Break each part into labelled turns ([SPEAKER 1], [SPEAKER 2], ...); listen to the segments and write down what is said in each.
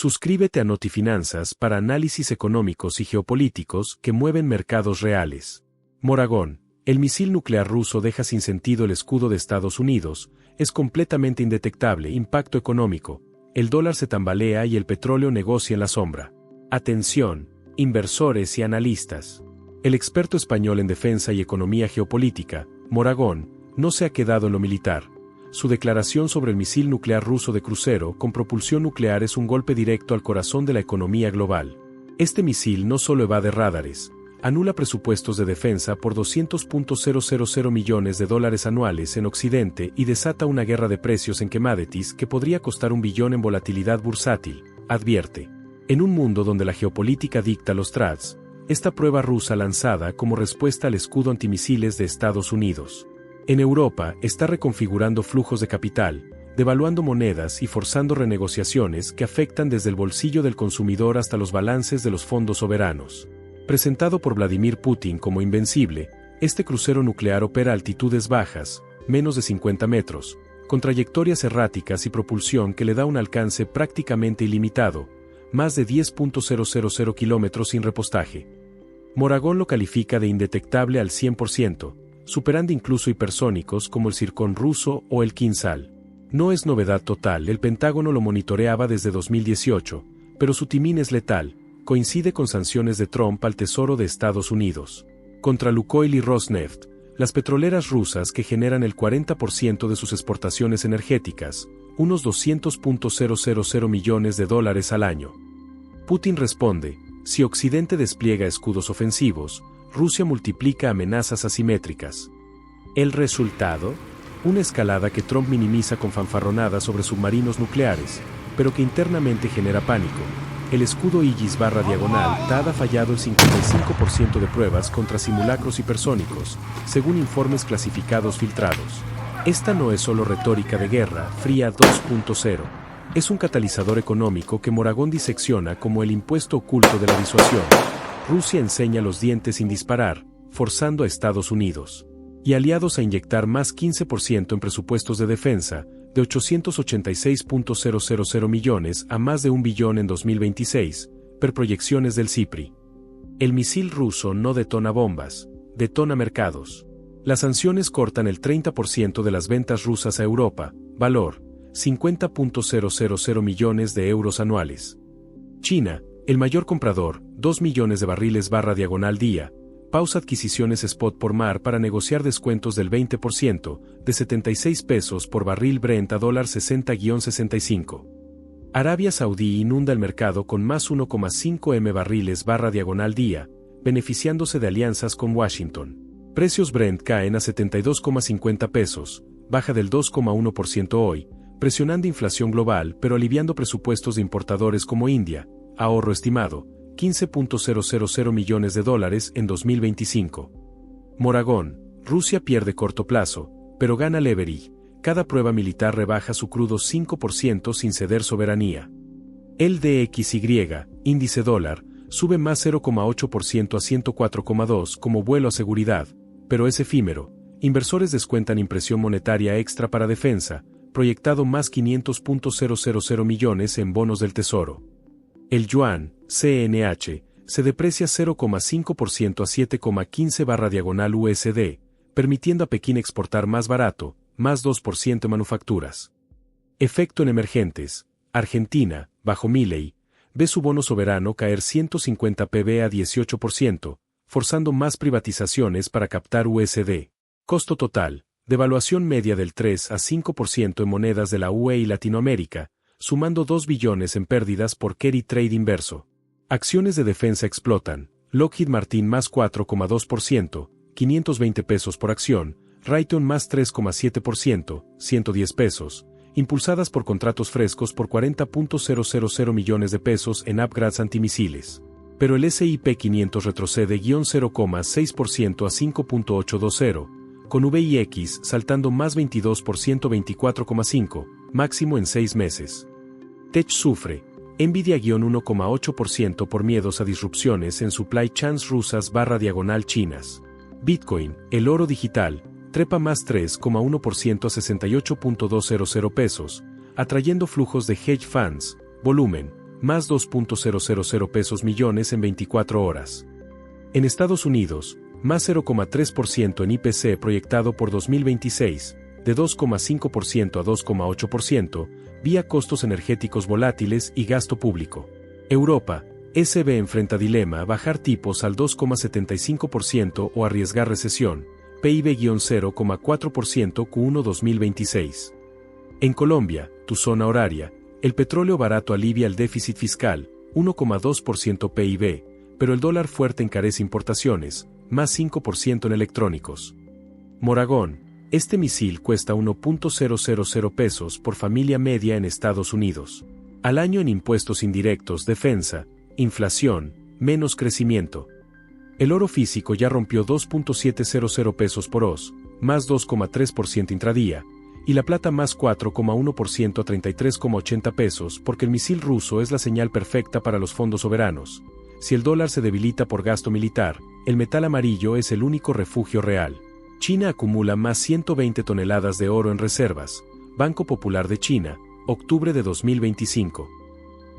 [SPEAKER 1] Suscríbete a Notifinanzas para análisis económicos y geopolíticos que mueven mercados reales. Moragón, el misil nuclear ruso deja sin sentido el escudo de Estados Unidos, es completamente indetectable. Impacto económico, el dólar se tambalea y el petróleo negocia en la sombra. Atención, inversores y analistas. El experto español en defensa y economía geopolítica, Moragón, no se ha quedado en lo militar. Su declaración sobre el misil nuclear ruso de crucero con propulsión nuclear es un golpe directo al corazón de la economía global. Este misil no solo evade rádares, anula presupuestos de defensa por $200.000 millones anuales en Occidente y desata una guerra de precios en commodities que podría costar $1 billón en volatilidad bursátil, advierte. En un mundo donde la geopolítica dicta los trades, esta prueba rusa lanzada como respuesta al escudo antimisiles de Estados Unidos. En Europa está reconfigurando flujos de capital, devaluando monedas y forzando renegociaciones que afectan desde el bolsillo del consumidor hasta los balances de los fondos soberanos. Presentado por Vladimir Putin como invencible, este crucero nuclear opera a altitudes bajas, menos de 50 metros, con trayectorias erráticas y propulsión que le da un alcance prácticamente ilimitado, más de 10.000 kilómetros sin repostaje. Moragón lo califica de indetectable al 100%, superando incluso hipersónicos como el Zircón ruso o el Kinzhal. No es novedad total, el Pentágono lo monitoreaba desde 2018, pero su timín es letal, coincide con sanciones de Trump al Tesoro de Estados Unidos. Contra Lukoil y Rosneft, las petroleras rusas que generan el 40% de sus exportaciones energéticas, unos $200.000 millones al año. Putin responde, si Occidente despliega escudos ofensivos, Rusia multiplica amenazas asimétricas. ¿El resultado? Una escalada que Trump minimiza con fanfarronadas sobre submarinos nucleares, pero que internamente genera pánico. El escudo Aegis/diagonal THAAD ha fallado el 55% de pruebas contra simulacros hipersónicos, según informes clasificados filtrados. Esta no es solo retórica de guerra fría 2.0. Es un catalizador económico que Moragón disecciona como el impuesto oculto de la disuasión. Rusia enseña los dientes sin disparar, forzando a Estados Unidos y aliados a inyectar más 15% en presupuestos de defensa, de $886.000 millones a más de $1 billón en 2026, per proyecciones del CIPRI. El misil ruso no detona bombas, detona mercados. Las sanciones cortan el 30% de las ventas rusas a Europa, valor, $50.000 millones anuales. China, el mayor comprador, 2 millones de barriles/diagonal día, pausa adquisiciones spot por mar para negociar descuentos del 20%, de 76 pesos por barril Brent a $60-65. Arabia Saudí inunda el mercado con más 1,5 m barriles/diagonal día, beneficiándose de alianzas con Washington. Precios Brent caen a 72,50 pesos, baja del 2,1% hoy, presionando inflación global pero aliviando presupuestos de importadores como India, ahorro estimado, $15.000 millones en 2025. Moragón, Rusia pierde corto plazo, pero gana leverage, cada prueba militar rebaja su crudo 5% sin ceder soberanía. El DXY, índice dólar, sube más 0,8% a 104,2 como vuelo a seguridad, pero es efímero, inversores descuentan impresión monetaria extra para defensa, proyectado más $500.000 millones en bonos del Tesoro. El yuan, CNH, se deprecia 0,5% a 7,15 USD, permitiendo a Pekín exportar más barato, más 2% en manufacturas. Efecto en emergentes. Argentina, bajo Milei, ve su bono soberano caer 150 pb a 18%, forzando más privatizaciones para captar USD. Costo total, devaluación media del 3 a 5% en monedas de la UE y Latinoamérica, sumando 2 billones en pérdidas por carry trade inverso. Acciones de defensa explotan, Lockheed Martin más 4,2%, 520 pesos por acción, Raytheon más 3,7%, 110 pesos, impulsadas por contratos frescos por $40.000 millones en upgrades antimisiles. Pero el S&P 500 retrocede 0,6% a 5.820, con VIX saltando más 22% 24,5%, máximo en 6 meses. Tech sufre, Nvidia 1,8% por miedos a disrupciones en supply chains rusas/diagonal chinas. Bitcoin, el oro digital, trepa más 3,1% a $68.200 pesos, atrayendo flujos de hedge funds, volumen, más 2.000 pesos millones en 24 horas. En Estados Unidos, más 0,3% en IPC proyectado por 2026, de 2,5% a 2,8%, vía costos energéticos volátiles y gasto público. Europa, SB enfrenta dilema: bajar tipos al 2,75% o arriesgar recesión, PIB-0,4% Q1 2026. En Colombia, tu zona horaria, el petróleo barato alivia el déficit fiscal, 1,2% PIB, pero el dólar fuerte encarece importaciones, más 5% en electrónicos. Moragón, este misil cuesta 1.000 pesos por familia media en Estados Unidos. Al año en impuestos indirectos, defensa, inflación, menos crecimiento. El oro físico ya rompió 2.700 pesos por os, más 2,3% intradía, y la plata más 4,1% a 33,80 pesos porque el misil ruso es la señal perfecta para los fondos soberanos. Si el dólar se debilita por gasto militar, el metal amarillo es el único refugio real. China acumula más 120 toneladas de oro en reservas. Banco Popular de China, octubre de 2025.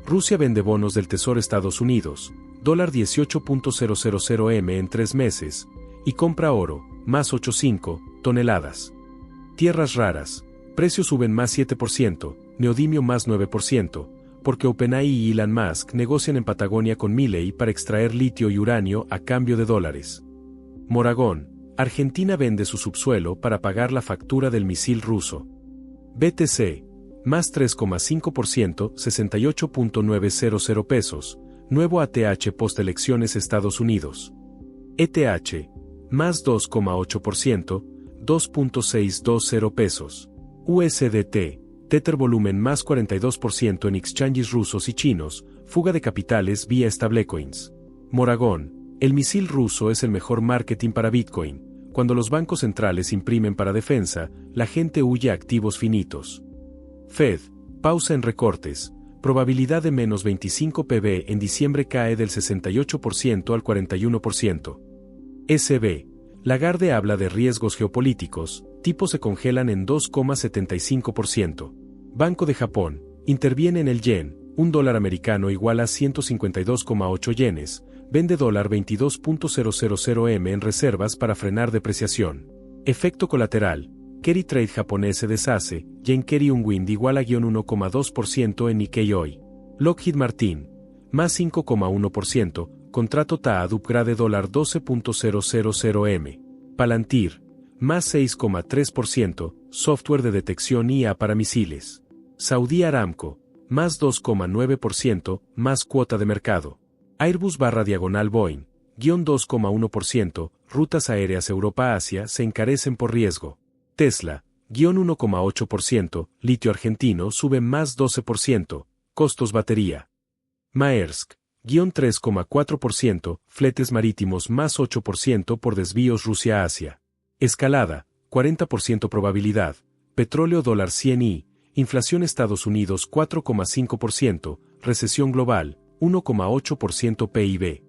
[SPEAKER 1] Rusia vende bonos del Tesoro Estados Unidos, dólar 18.000 M en 3 meses, y compra oro, más 85 toneladas. Tierras raras, precios suben más 7%, neodimio más 9%, porque OpenAI y Elon Musk negocian en Patagonia con Milley para extraer litio y uranio a cambio de dólares. Moragón, Argentina vende su subsuelo para pagar la factura del misil ruso. BTC, más 3,5%, 68.900 pesos, nuevo ATH post-elecciones Estados Unidos. ETH, más 2,8%, 2.620 pesos. USDT, Tether volumen más 42% en exchanges rusos y chinos, fuga de capitales vía stablecoins. Moragón, el misil ruso es el mejor marketing para Bitcoin. Cuando los bancos centrales imprimen para defensa, la gente huye a activos finitos. Fed, pausa en recortes, probabilidad de menos 25 pb en diciembre cae del 68% al 41%. SB, Lagarde habla de riesgos geopolíticos, tipos se congelan en 2,75%. Banco de Japón, interviene en el yen, un dólar americano igual a 152,8 yenes, vende dólar 22.000 M en reservas para frenar depreciación. Efecto colateral, Kerry Trade japonés se deshace, yen Kerry Unwind igual a -1,2% en Nikkei hoy. Lockheed Martin, más 5,1%, contrato TAAD upgrade dólar 12.000 M. Palantir, más 6,3%, software de detección IA para misiles. Saudi Aramco, más 2,9%, más cuota de mercado. Airbus /Boeing, -2,1%, rutas aéreas Europa-Asia se encarecen por riesgo. Tesla, -1,8%, litio argentino sube más 12%, costos batería. Maersk, -3,4%, fletes marítimos más 8% por desvíos Rusia-Asia. Escalada, 40% probabilidad, petróleo dólar 100 inflación Estados Unidos 4,5%, recesión global, 1,8% PIB.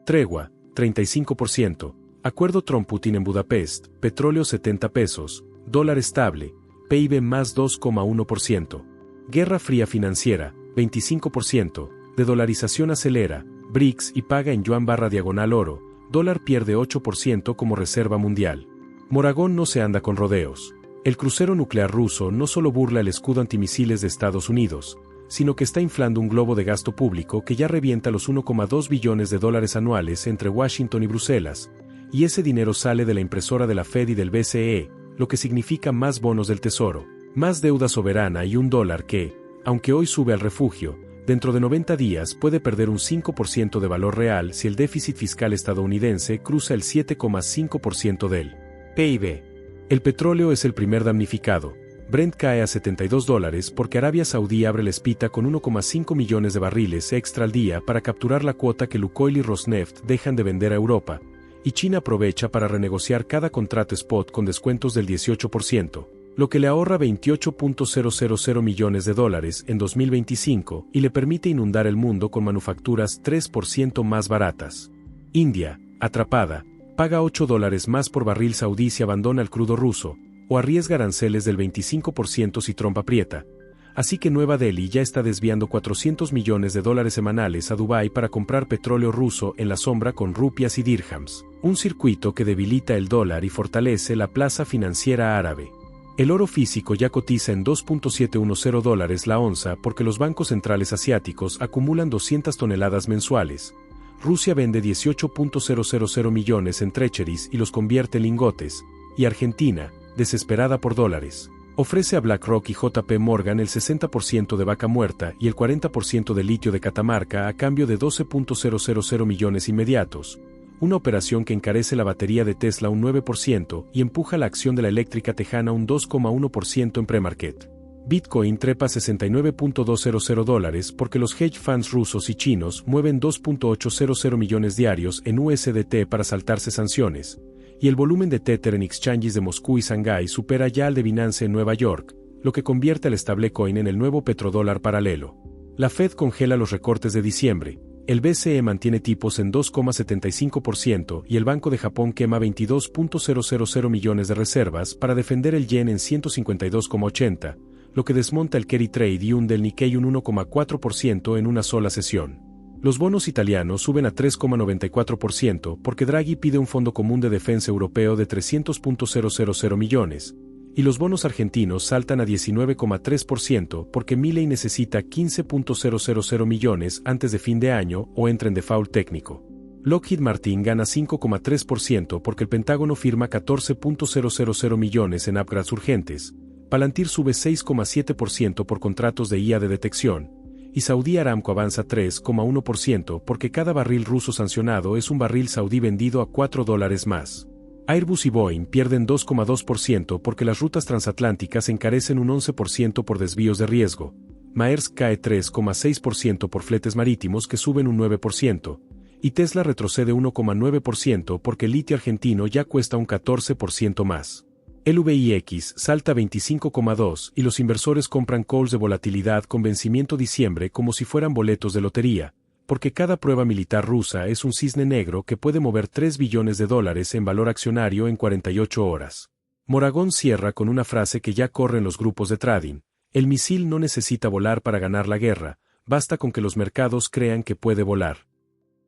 [SPEAKER 1] Tregua, 35%, acuerdo Trump-Putin en Budapest, petróleo 70 pesos, dólar estable, PIB más 2,1%. Guerra fría financiera, 25%, dedolarización acelera, BRICS y paga en yuan /oro, dólar pierde 8% como reserva mundial. Moragón no se anda con rodeos. El crucero nuclear ruso no solo burla el escudo antimisiles de Estados Unidos, sino que está inflando un globo de gasto público que ya revienta los 1,2 billones de dólares anuales entre Washington y Bruselas, y ese dinero sale de la impresora de la Fed y del BCE, lo que significa más bonos del Tesoro, más deuda soberana y un dólar que, aunque hoy sube al refugio, dentro de 90 días puede perder un 5% de valor real si el déficit fiscal estadounidense cruza el 7,5% del PIB. El petróleo es el primer damnificado. Brent cae a $72 porque Arabia Saudí abre la espita con 1,5 millones de barriles extra al día para capturar la cuota que Lukoil y Rosneft dejan de vender a Europa, y China aprovecha para renegociar cada contrato spot con descuentos del 18%, lo que le ahorra 28.000 millones de dólares en 2025 y le permite inundar el mundo con manufacturas 3% más baratas. India, atrapada, paga $8 más por barril saudí si abandona el crudo ruso, o arriesga aranceles del 25% si Trump aprieta, así que Nueva Delhi ya está desviando $400 millones semanales a Dubái para comprar petróleo ruso en la sombra con rupias y dirhams, un circuito que debilita el dólar y fortalece la plaza financiera árabe. El oro físico ya cotiza en $2.710 la onza porque los bancos centrales asiáticos acumulan 200 toneladas mensuales. Rusia vende 18.000 millones en treasuries y los convierte en lingotes, y Argentina, desesperada por dólares, ofrece a BlackRock y JP Morgan el 60% de vaca muerta y el 40% de litio de Catamarca a cambio de 12.000 millones inmediatos, una operación que encarece la batería de Tesla un 9% y empuja la acción de la eléctrica tejana un 2,1% en premarket. Bitcoin trepa $69.200 porque los hedge funds rusos y chinos mueven 2.800 millones diarios en USDT para saltarse sanciones, y el volumen de Tether en exchanges de Moscú y Shanghái supera ya al de Binance en Nueva York, lo que convierte al stablecoin en el nuevo petrodólar paralelo. La Fed congela los recortes de diciembre, el BCE mantiene tipos en 2,75% y el Banco de Japón quema 22.000 millones de reservas para defender el yen en 152,80, lo que desmonta el carry trade y hunde el Nikkei un 1,4% en una sola sesión. Los bonos italianos suben a 3,94% porque Draghi pide un fondo común de defensa europeo de 300.000 millones, y los bonos argentinos saltan a 19,3% porque Milei necesita 15.000 millones antes de fin de año o entra en default técnico. Lockheed Martin gana 5,3% porque el Pentágono firma 14.000 millones en upgrades urgentes, Palantir sube 6,7% por contratos de IA de detección, y Saudi Aramco avanza 3,1% porque cada barril ruso sancionado es un barril saudí vendido a $4 más. Airbus y Boeing pierden 2,2% porque las rutas transatlánticas encarecen un 11% por desvíos de riesgo. Maersk cae 3,6% por fletes marítimos que suben un 9%, y Tesla retrocede 1,9% porque el litio argentino ya cuesta un 14% más. El VIX salta 25,2% y los inversores compran calls de volatilidad con vencimiento diciembre como si fueran boletos de lotería, porque cada prueba militar rusa es un cisne negro que puede mover $3 billones en valor accionario en 48 horas. Moragón cierra con una frase que ya corre en los grupos de trading: el misil no necesita volar para ganar la guerra, basta con que los mercados crean que puede volar.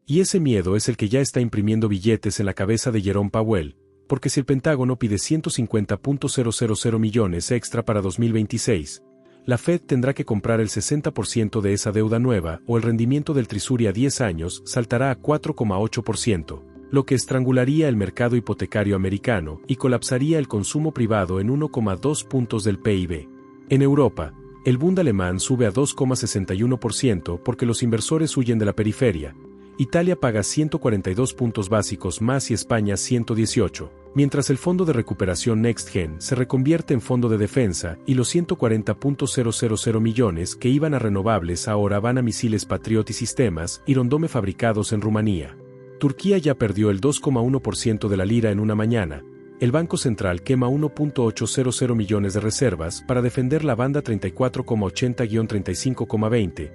[SPEAKER 1] Y ese miedo es el que ya está imprimiendo billetes en la cabeza de Jerome Powell, porque si el Pentágono pide 150.000 millones extra para 2026, la Fed tendrá que comprar el 60% de esa deuda nueva o el rendimiento del Treasury a 10 años saltará a 4,8%, lo que estrangularía el mercado hipotecario americano y colapsaría el consumo privado en 1,2 puntos del PIB. En Europa, el Bund alemán sube a 2,61% porque los inversores huyen de la periferia. Italia paga 142 puntos básicos más y España 118, mientras el fondo de recuperación NextGen se reconvierte en fondo de defensa y los 140.000 millones que iban a renovables ahora van a misiles Patriot y sistemas Irondome fabricados en Rumanía. Turquía ya perdió el 2,1% de la lira en una mañana. El Banco Central quema 1.800 millones de reservas para defender la banda 34,80-35,20.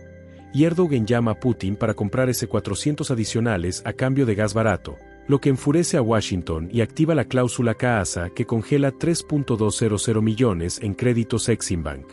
[SPEAKER 1] Y Erdogan llama a Putin para comprar S-400 adicionales a cambio de gas barato, lo que enfurece a Washington y activa la cláusula CAASA que congela 3.200 millones en créditos Eximbank.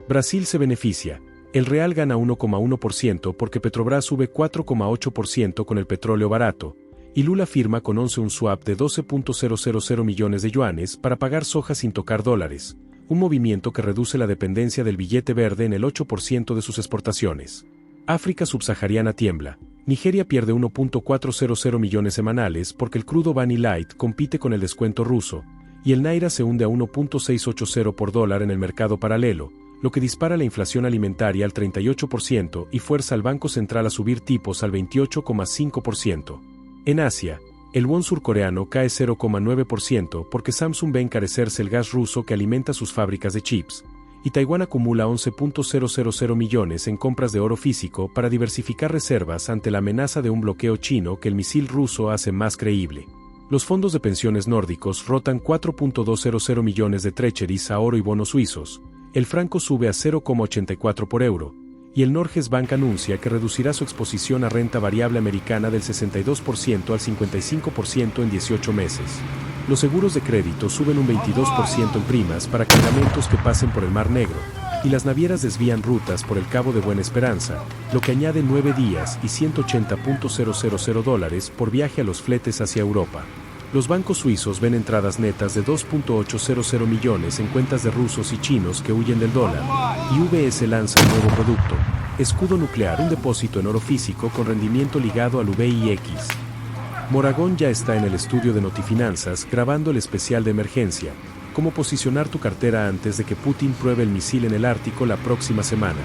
[SPEAKER 1] Brasil se beneficia. El real gana 1,1% porque Petrobras sube 4,8% con el petróleo barato, y Lula firma con 11 un swap de 12.000 millones de yuanes para pagar soja sin tocar dólares, un movimiento que reduce la dependencia del billete verde en el 8% de sus exportaciones. África subsahariana tiembla. Nigeria pierde 1.400 millones semanales porque el crudo Bunny Light compite con el descuento ruso, y el Naira se hunde a 1.680 por dólar en el mercado paralelo, lo que dispara la inflación alimentaria al 38% y fuerza al Banco Central a subir tipos al 28,5%. En Asia, el won surcoreano cae 0,9% porque Samsung ve encarecerse el gas ruso que alimenta sus fábricas de chips, y Taiwán acumula 11.000 millones en compras de oro físico para diversificar reservas ante la amenaza de un bloqueo chino que el misil ruso hace más creíble. Los fondos de pensiones nórdicos rotan 4.200 millones de treasuries a oro y bonos suizos, el franco sube a 0,84 por euro, y el Norges Bank anuncia que reducirá su exposición a renta variable americana del 62% al 55% en 18 meses. Los seguros de crédito suben un 22% en primas para cargamentos que pasen por el Mar Negro, y las navieras desvían rutas por el Cabo de Buena Esperanza, lo que añade 9 días y $180.000 por viaje a los fletes hacia Europa. Los bancos suizos ven entradas netas de 2.800 millones en cuentas de rusos y chinos que huyen del dólar, y UBS lanza un nuevo producto, escudo nuclear, un depósito en oro físico con rendimiento ligado al VIX. Moragón ya está en el estudio de Notifinanzas grabando el especial de emergencia, cómo posicionar tu cartera antes de que Putin pruebe el misil en el Ártico la próxima semana.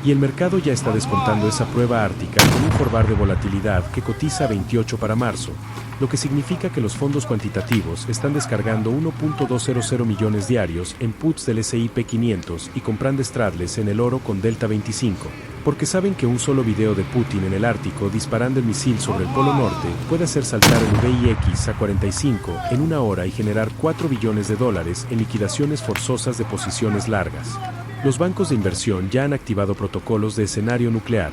[SPEAKER 1] Y el mercado ya está descontando esa prueba ártica con un forward de volatilidad que cotiza a 28 para marzo, lo que significa que los fondos cuantitativos están descargando 1.200 millones diarios en puts del S&P 500 y comprando straddles en el oro con Delta 25, porque saben que un solo video de Putin en el Ártico disparando el misil sobre el Polo Norte puede hacer saltar el VIX a 45 en una hora y generar $4 billones en liquidaciones forzosas de posiciones largas. Los bancos de inversión ya han activado protocolos de escenario nuclear.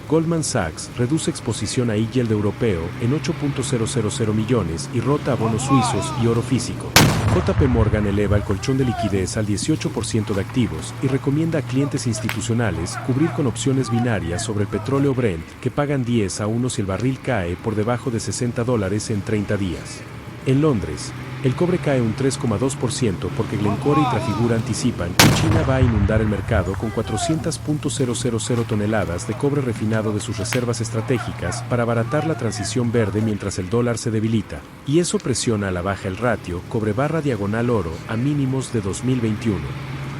[SPEAKER 1] Goldman Sachs reduce exposición a high yield europeo en 8.000 millones y rota a bonos suizos y oro físico. JP Morgan eleva el colchón de liquidez al 18% de activos y recomienda a clientes institucionales cubrir con opciones binarias sobre el petróleo Brent que pagan 10-1 si el barril cae por debajo de $60 en 30 días. En Londres, el cobre cae un 3,2% porque Glencore y Trafigura anticipan que China va a inundar el mercado con 400.000 toneladas de cobre refinado de sus reservas estratégicas para abaratar la transición verde mientras el dólar se debilita, y eso presiona a la baja el ratio cobre/oro a mínimos de 2021.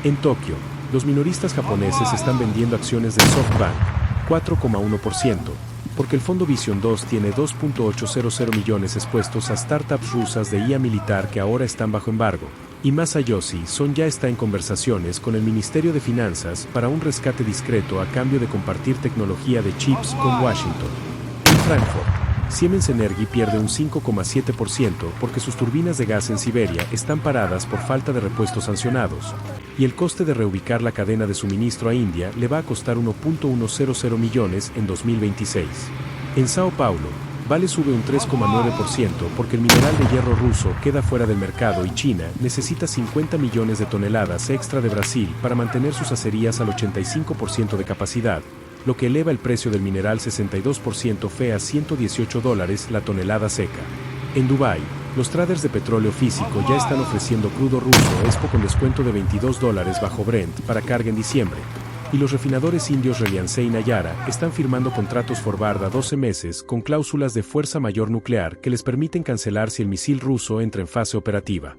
[SPEAKER 1] En Tokio, los minoristas japoneses están vendiendo acciones de SoftBank, 4,1%. Porque el fondo Vision 2 tiene 2.800 millones expuestos a startups rusas de IA militar que ahora están bajo embargo, y Masayoshi Son ya está en conversaciones con el Ministerio de Finanzas para un rescate discreto a cambio de compartir tecnología de chips con Washington. En Frankfurt, Siemens Energy pierde un 5,7% porque sus turbinas de gas en Siberia están paradas por falta de repuestos sancionados, y el coste de reubicar la cadena de suministro a India le va a costar 1.100 millones en 2026. En Sao Paulo, Vale sube un 3,9% porque el mineral de hierro ruso queda fuera del mercado y China necesita 50 millones de toneladas extra de Brasil para mantener sus acerías al 85% de capacidad, lo que eleva el precio del mineral 62% fe a $118 la tonelada seca. En Dubái, los traders de petróleo físico ya están ofreciendo crudo ruso expo con descuento de $22 bajo Brent para carga en diciembre, y los refinadores indios Reliance y Nayara están firmando contratos forward a 12 meses con cláusulas de fuerza mayor nuclear que les permiten cancelar si el misil ruso entra en fase operativa.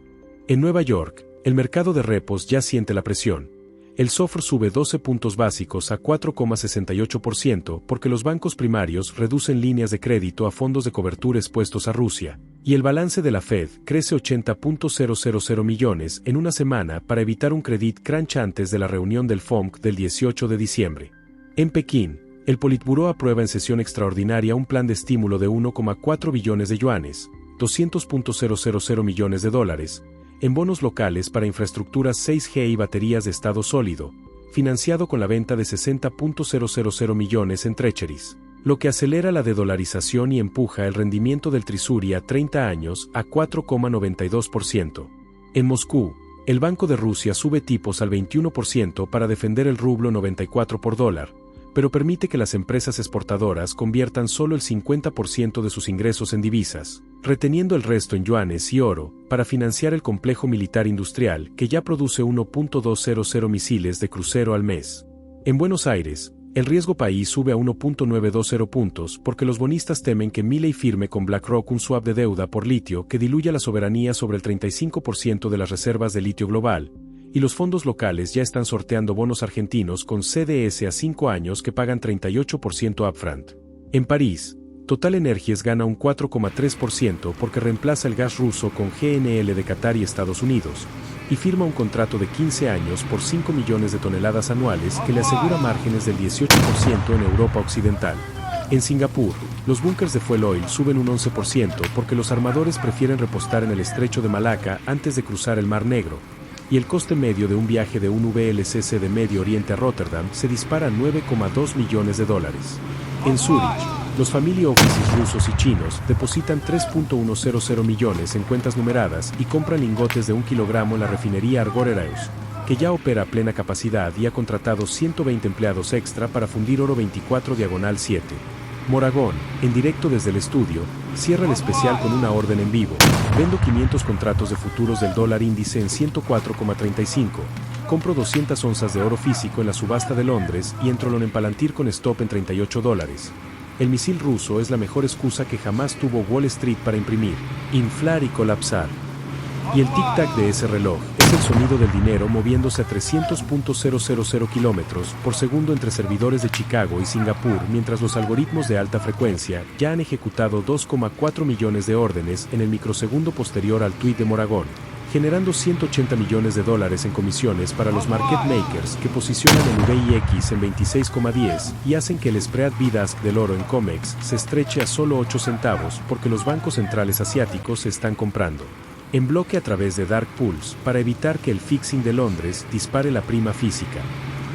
[SPEAKER 1] En Nueva York, el mercado de repos ya siente la presión. El SOFR sube 12 puntos básicos a 4,68% porque los bancos primarios reducen líneas de crédito a fondos de cobertura expuestos a Rusia, y el balance de la Fed crece 80.000 millones en una semana para evitar un credit crunch antes de la reunión del FOMC del 18 de diciembre. En Pekín, el Politburó aprueba en sesión extraordinaria un plan de estímulo de 1,4 billones de yuanes, $200.000 millones, en bonos locales para infraestructuras 6G y baterías de estado sólido, financiado con la venta de 60.000 millones en treasuries, lo que acelera la dedolarización y empuja el rendimiento del Trisuri a 30 años a 4,92%. En Moscú, el Banco de Rusia sube tipos al 21% para defender el rublo 94 por dólar, pero permite que las empresas exportadoras conviertan solo el 50% de sus ingresos en divisas, reteniendo el resto en yuanes y oro, para financiar el complejo militar industrial que ya produce 1.200 misiles de crucero al mes. En Buenos Aires, el riesgo país sube a 1.920 puntos porque los bonistas temen que Milei firme con BlackRock un swap de deuda por litio que diluya la soberanía sobre el 35% de las reservas de litio global, y los fondos locales ya están sorteando bonos argentinos con CDS a 5 años que pagan 38% upfront. En París, Total Energies gana un 4,3% porque reemplaza el gas ruso con GNL de Qatar y Estados Unidos, y firma un contrato de 15 años por 5 millones de toneladas anuales que le asegura márgenes del 18% en Europa Occidental. En Singapur, los búnkers de fuel oil suben un 11% porque los armadores prefieren repostar en el estrecho de Malaca antes de cruzar el Mar Negro, y el coste medio de un viaje de un VLCC de Medio Oriente a Rotterdam se dispara a $9,2 millones. En Zúrich, los family offices rusos y chinos depositan 3.100 millones en cuentas numeradas y compran lingotes de 1 kilogramo en la refinería Argor Eraeus, que ya opera a plena capacidad y ha contratado 120 empleados extra para fundir oro 24/7. Moragón, en directo desde el estudio, cierra el especial con una orden en vivo. Vendo 500 contratos de futuros del dólar índice en 104,35. Compro 200 onzas de oro físico en la subasta de Londres y entro en Palantir con stop en $38. El misil ruso es la mejor excusa que jamás tuvo Wall Street para imprimir, inflar y colapsar. Y el tic-tac de ese reloj es el sonido del dinero moviéndose a 300.000 kilómetros por segundo entre servidores de Chicago y Singapur, mientras los algoritmos de alta frecuencia ya han ejecutado 2,4 millones de órdenes en el microsegundo posterior al tuit de Moragón, generando $180 millones en comisiones para los market makers que posicionan el VIX en 26,10 y hacen que el spread bid-ask del oro en COMEX se estreche a solo 8 centavos porque los bancos centrales asiáticos se están comprando en bloque a través de dark pools para evitar que el fixing de Londres dispare la prima física.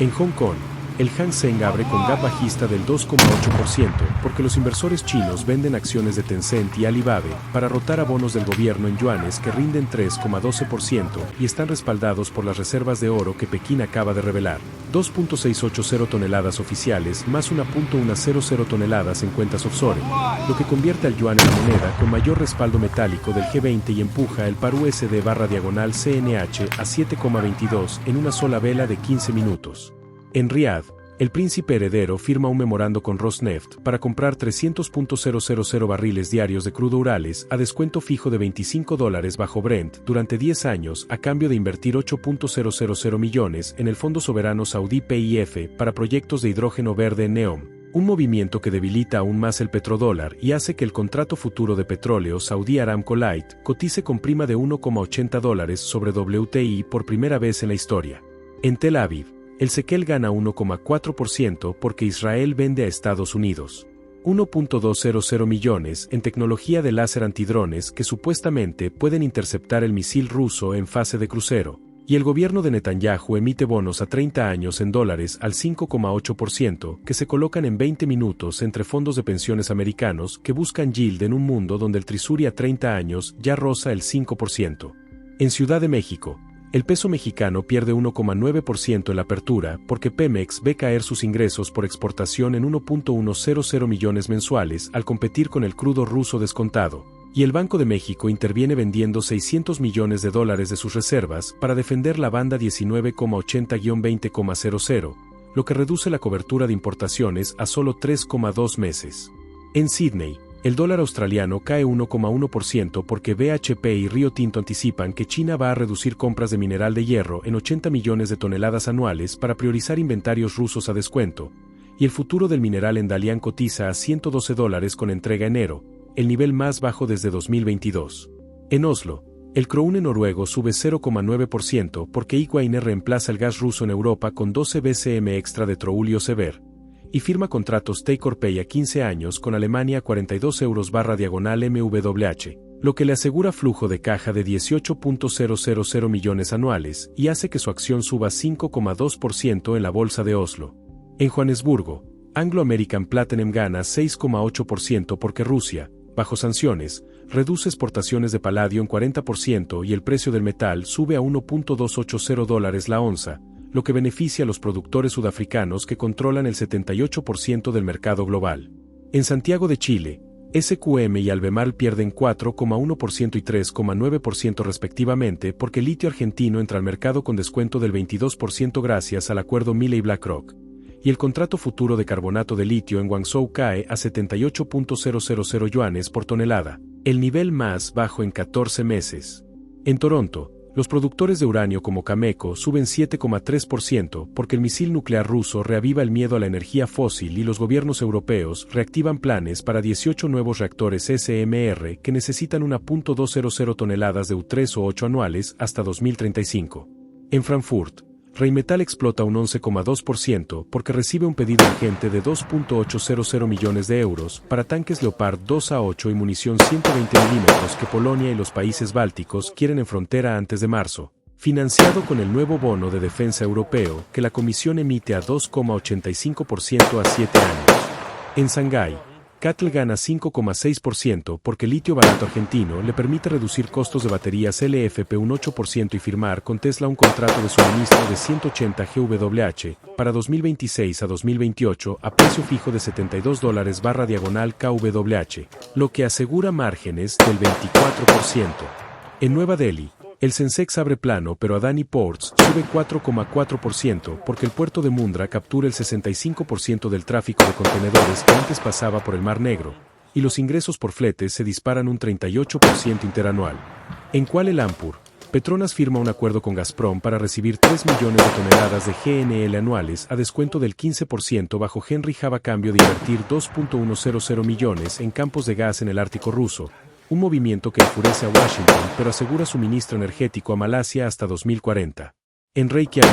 [SPEAKER 1] En Hong Kong, el Hang Seng abre con gap bajista del 2,8% porque los inversores chinos venden acciones de Tencent y Alibaba para rotar a bonos del gobierno en yuanes que rinden 3,12% y están respaldados por las reservas de oro que Pekín acaba de revelar. 2.680 toneladas oficiales más 1.100 toneladas en cuentas offshore, lo que convierte al yuan en la moneda con mayor respaldo metálico del G20 y empuja el par USD/CNH a 7,22 en una sola vela de 15 minutos. En Riad, el príncipe heredero firma un memorando con Rosneft para comprar 300.000 barriles diarios de crudo Urales a descuento fijo de $25 bajo Brent durante 10 años a cambio de invertir 8.000 millones en el Fondo Soberano Saudí PIF para proyectos de hidrógeno verde en NEOM, un movimiento que debilita aún más el petrodólar y hace que el contrato futuro de petróleo Saudi Aramco Light cotice con prima de $1,80 sobre WTI por primera vez en la historia. En Tel Aviv, el shekel gana 1,4% porque Israel vende a Estados Unidos 1.200 millones en tecnología de láser antidrones que supuestamente pueden interceptar el misil ruso en fase de crucero, y el gobierno de Netanyahu emite bonos a 30 años en dólares al 5,8% que se colocan en 20 minutos entre fondos de pensiones americanos que buscan yield en un mundo donde el Trisuri a 30 años ya roza el 5%. En Ciudad de México, el peso mexicano pierde 1,9% en la apertura porque Pemex ve caer sus ingresos por exportación en 1.100 millones mensuales al competir con el crudo ruso descontado, y el Banco de México interviene vendiendo $600 millones de sus reservas para defender la banda 19,80-20,00, lo que reduce la cobertura de importaciones a solo 3,2 meses. En Sydney, el dólar australiano cae 1,1% porque BHP y Río Tinto anticipan que China va a reducir compras de mineral de hierro en 80 millones de toneladas anuales para priorizar inventarios rusos a descuento, y el futuro del mineral en Dalian cotiza a $112 con entrega enero, el nivel más bajo desde 2022. En Oslo, el krone noruego sube 0,9% porque Equinor reemplaza el gas ruso en Europa con 12 BCM extra de Troulio Sever, y firma contratos take-or-pay a 15 años con Alemania a 42 euros/MWH, lo que le asegura flujo de caja de 18.000 millones anuales y hace que su acción suba 5,2% en la bolsa de Oslo. En Johannesburgo, Anglo American Platinum gana 6,8% porque Rusia, bajo sanciones, reduce exportaciones de paladio en 40% y el precio del metal sube a $1.280 la onza, lo que beneficia a los productores sudafricanos que controlan el 78% del mercado global. En Santiago de Chile, SQM y Albemarle pierden 4,1% y 3,9% respectivamente porque el litio argentino entra al mercado con descuento del 22% gracias al acuerdo Milley-BlackRock, y el contrato futuro de carbonato de litio en Guangzhou cae a 78.000 yuanes por tonelada, el nivel más bajo en 14 meses. En Toronto, los productores de uranio como Cameco suben 7,3% porque el misil nuclear ruso reaviva el miedo a la energía fósil y los gobiernos europeos reactivan planes para 18 nuevos reactores SMR que necesitan 1.200 toneladas de U3 o 8 anuales hasta 2035. En Frankfurt, Rheinmetall explota un 11,2% porque recibe un pedido urgente de 2.800 millones de euros para tanques Leopard 2A8 y munición 120 milímetros que Polonia y los países bálticos quieren en frontera antes de marzo, financiado con el nuevo bono de defensa europeo que la Comisión emite a 2,85% a 7 años. En Shanghái, CATL gana 5,6% porque el litio barato argentino le permite reducir costos de baterías LFP un 8% y firmar con Tesla un contrato de suministro de 180 GWh para 2026 a 2028 a precio fijo de $72/kWh, lo que asegura márgenes del 24%. En Nueva Delhi, el Sensex abre plano pero Adani Ports sube 4,4% porque el puerto de Mundra captura el 65% del tráfico de contenedores que antes pasaba por el Mar Negro, y los ingresos por fletes se disparan un 38% interanual. En Kuala Lumpur, Petronas firma un acuerdo con Gazprom para recibir 3 millones de toneladas de GNL anuales a descuento del 15% bajo Henry Hub a cambio de invertir 2.100 millones en campos de gas en el Ártico ruso. Un movimiento que enfurece a Washington pero asegura suministro energético a Malasia hasta 2040. En Reykjavik,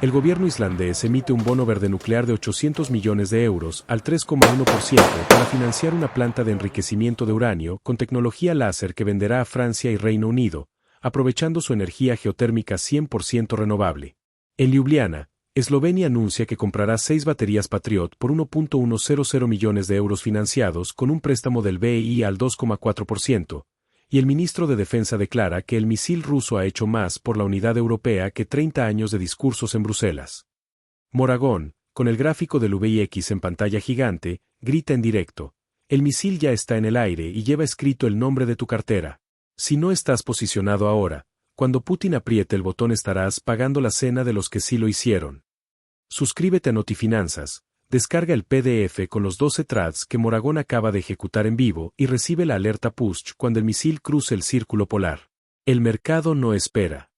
[SPEAKER 1] el gobierno islandés emite un bono verde nuclear de 800 millones de euros al 3,1% para financiar una planta de enriquecimiento de uranio con tecnología láser que venderá a Francia y Reino Unido, aprovechando su energía geotérmica 100% renovable. En Ljubljana, Eslovenia anuncia que comprará 6 baterías Patriot por 1.100 millones de euros financiados con un préstamo del BEI al 2,4%, y el ministro de Defensa declara que el misil ruso ha hecho más por la unidad europea que 30 años de discursos en Bruselas. Moragón, con el gráfico del VIX en pantalla gigante, grita en directo: el misil ya está en el aire y lleva escrito el nombre de tu cartera. Si no estás posicionado ahora, cuando Putin apriete el botón estarás pagando la cena de los que sí lo hicieron. Suscríbete a Notifinanzas, descarga el PDF con los 12 trades que Moragón acaba de ejecutar en vivo y recibe la alerta push cuando el misil cruce el círculo polar. El mercado no espera.